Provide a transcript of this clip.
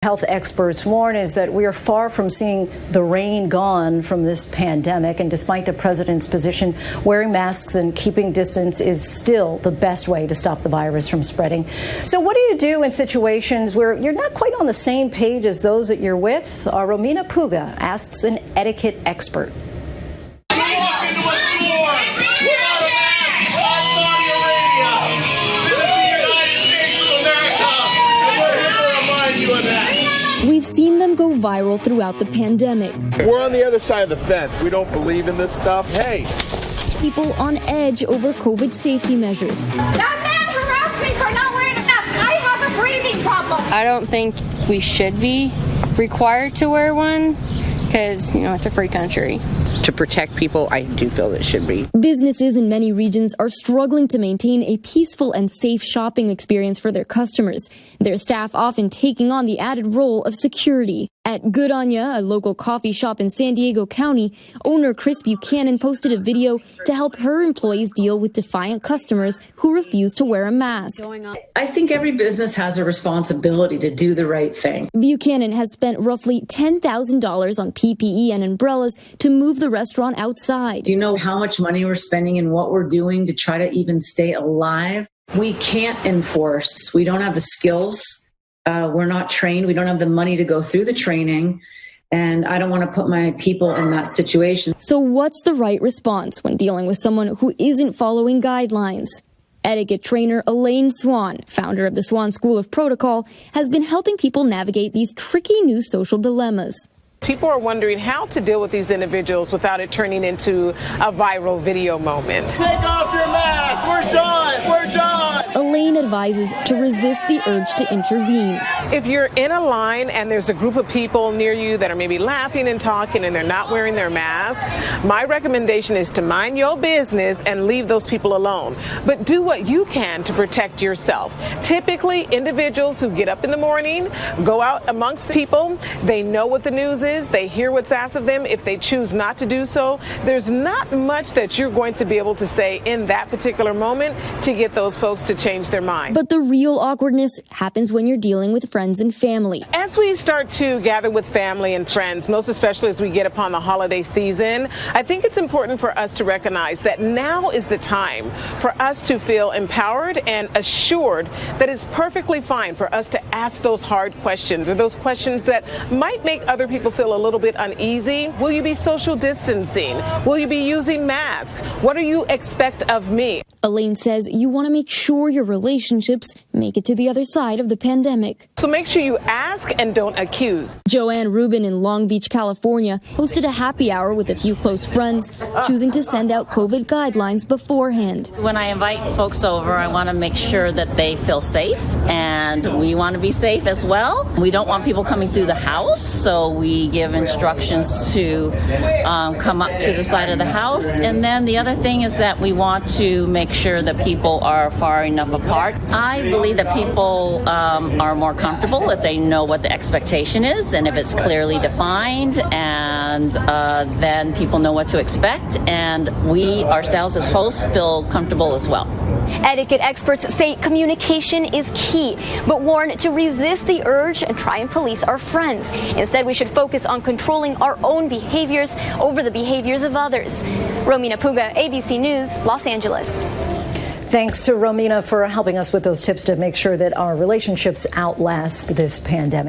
Health experts warn is that we are far from seeing the rain gone from this pandemic. And despite the president's position, wearing masks and keeping distance is still the best way to stop the virus from spreading. So what do you do in situations where you're not quite on the same page as those that you're with? Romina Puga asks an etiquette expert. We've seen them go viral throughout the pandemic. We're on the other side of the fence. We don't believe in this stuff. Hey. People on edge over COVID safety measures. That man harassed me for not wearing a mask. I have a breathing problem. I don't think we should be required to wear one because, it's a free country. To protect people, I do feel it should be. Businesses in many regions are struggling to maintain a peaceful and safe shopping experience for their customers, their staff often taking on the added role of security. At Good On Ya, a local coffee shop in San Diego County, owner Chris Buchanan posted a video to help her employees deal with defiant customers who refuse to wear a mask. I think every business has a responsibility to do the right thing. Buchanan has spent roughly $10,000 on PPE and umbrellas to move the restaurant outside. Do you know how much money we're spending and what we're doing to try to even stay alive? We can't enforce. We don't have the skills. We're not trained. We don't have the money to go through the training. And I don't want to put my people in that situation. So what's the right response when dealing with someone who isn't following guidelines? Etiquette trainer Elaine Swann, founder of the Swann School of Protocol, has been helping people navigate these tricky new social dilemmas. People are wondering how to deal with these individuals without it turning into a viral video moment. Take off your mask. We're done. We're done. Elaine advises to resist the urge to intervene. If you're in a line and there's a group of people near you that are maybe laughing and talking and they're not wearing their mask, my recommendation is to mind your business and leave those people alone. But do what you can to protect yourself. Typically, individuals who get up in the morning, go out amongst people, they know what the news is, they hear what's asked of them. If they choose not to do so, there's not much that you're going to be able to say in that particular moment to get those folks to change their mind. But the real awkwardness happens when you're dealing with friends and family. As we start to gather with family and friends, most especially as we get upon the holiday season, I think it's important for us to recognize that now is the time for us to feel empowered and assured that it's perfectly fine for us to ask those hard questions or those questions that might make other people feel a little bit uneasy. Will you be social distancing? Will you be using masks? What do you expect of me? Elaine says you want to make sure your relationships make it to the other side of the pandemic. So make sure you ask and don't accuse. Joanne Rubin in Long Beach, California, hosted a happy hour with a few close friends, choosing to send out COVID guidelines beforehand. When I invite folks over, I want to make sure that they feel safe, and we want to be safe as well. We don't want people coming through the house, so we give instructions to come up to the side of the house. And then the other thing is that we want to make sure that people are far enough apart. I believe that people are more comfortable if they know what the expectation is and if it's clearly defined, and then people know what to expect, and we ourselves as hosts feel comfortable as well. Etiquette experts say communication is key, but warn to resist the urge and try and police our friends. Instead, we should focus on controlling our own behaviors over the behaviors of others. Romina Puga, ABC News, Los Angeles. Thanks to Romina for helping us with those tips to make sure that our relationships outlast this pandemic.